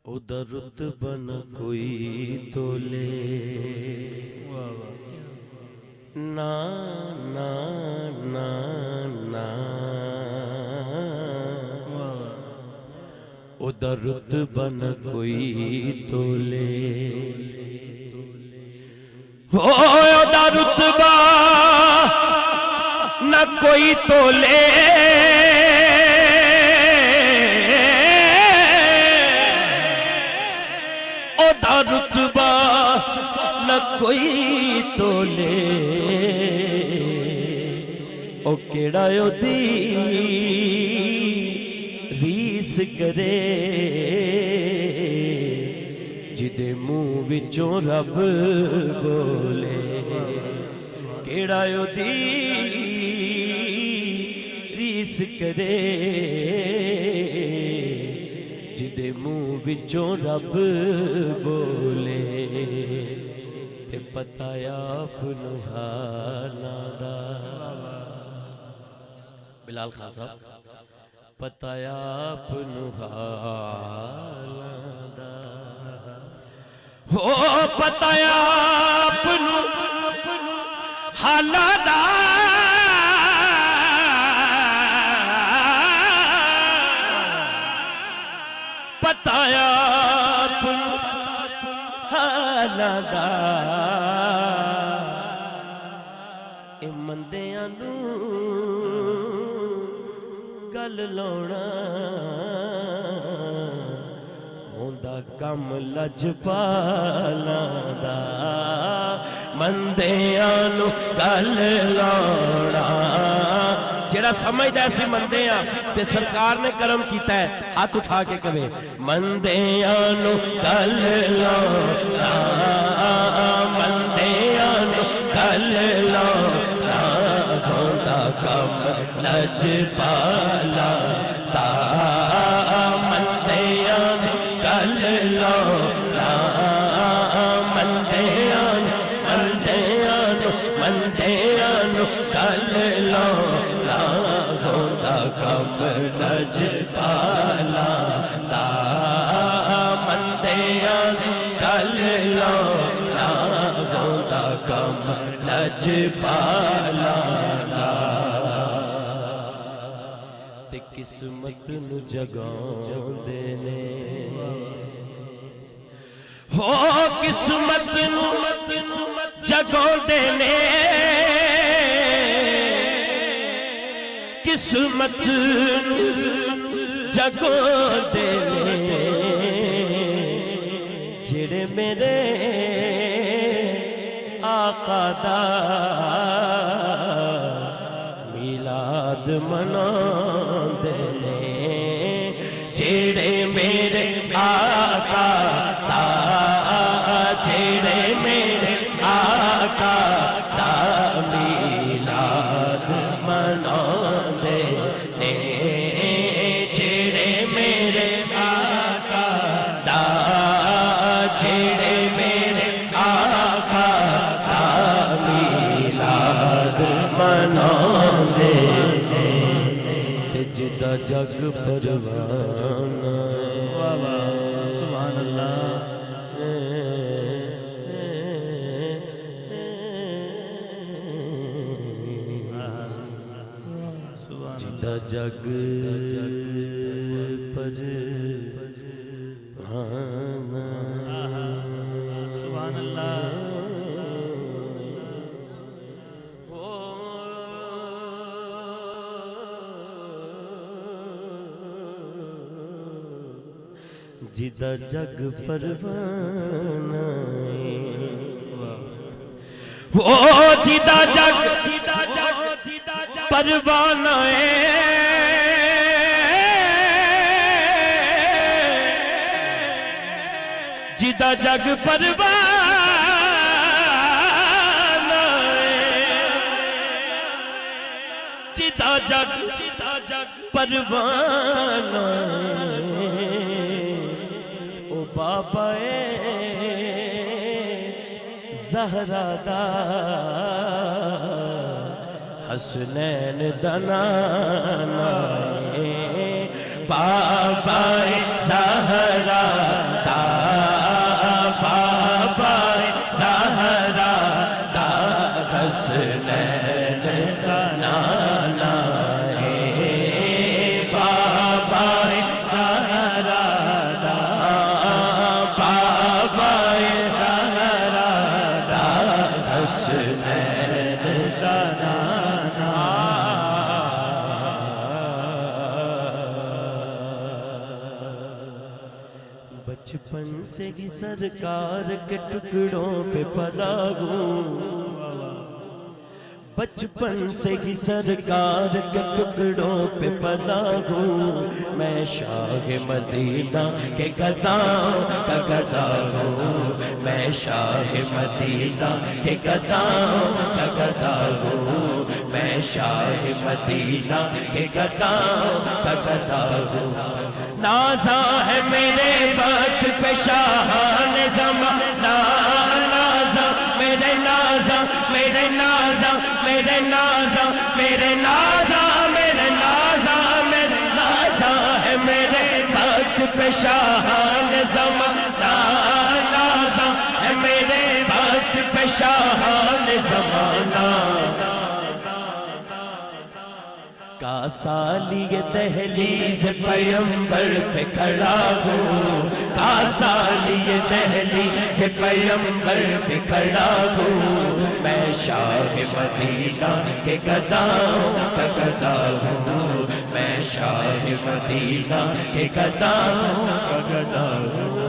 ادھر رتبہ نہ کوئی تولے نا نا نا نا ادھر رتبہ نہ کوئی تولے ادھر رتبہ نہ کوئی تولے ادھر رتبہ نہ کوئی تولے او کیڑا دی ریس کرے جدے منہ وچوں رب بولے کیڑا دی ریس کرے جدے منہ وچوں رب بولے تے پتہ آپ نو حالاں دا بلال خان صاحب پتہ آپ نو حالاں دا ہو پتہ آپ نو حالاں دا پتہ آپ نو حالاں دا اے مندیاں نو گل لاؤنا ہوندا کم لجپالاں دا مندیاں نو گل لاؤنا جڑا سمجھدا ہے سی مندیاں تے سرکار نے کرم کیتا ہے ہاتھ اٹھا کے کہے مندیاں نو گل لاؤنا مندیاں نو گل لاؤنا ہوندا کم لجپالاں دا مندیاں نو گل لاؤنا مندیاں نو گل لاؤنا ہوندا کم لجپالاں دا مندیاں نو گل لاؤنا ہوندا کم لجپالاں دا تے قسمت نو جگاؤندے نے ہو قسمت نو جگاؤندے نے قسمت نو جگاؤندے نے جڑے میرے آقا دا میلاد مناؤندے نے جڑے میرے آقا دا جڑے میرے آقا دا میلاد مناؤندے نے جڑے میرے آقا دا جڑے میرے آقا دا میلاد مناؤندے تے جدا جگ پروانہ سبحان اللہ جدا جگ پروانہ سبحان اللہ جدا جگ پروانہ او جدا جگ پروانہ جدا جگ پروانہ جدا جگ پروانہ او با بابائے زہرا دا حسنین دنانا بابائے زہرا دا بابائے زہرا دا حسنین دنانا بابائے زہرا دا بابائے زہرا دا حسنین دنانا بچپن سے ہی سرکار کے ٹکڑوں پہ پلا ہوں بچپن سے ہی سرکار کے ٹکڑوں پہ پلا ہوں میں شاہ مدینہ کے گداؤں کا گدا ہوں میں شاہ مدینہ کے گداؤں کا گدا ہوں میں شاہ مدینہ کے گداؤں کا گدا ہوں نازا ہے میرے وقت پہ شاہان زمانہ نازا میرے نازا میرے نازا میرے نازا میرے نازا میرے نازا میرے نازا ہے میرے وقت پہ شاہان زمانہ نازا ہے میرے وقت پہ شاہان زمانہ کاسالی دہلیز پیمبر پہ کھڑا ہوں کاسالی دہلیز پیمبر پہ کھڑا ہوں میں شاہ مدینہ کے گداؤں کا گدا ہوں میں شاہ مدینہ کے گداؤں کا گدا ہوں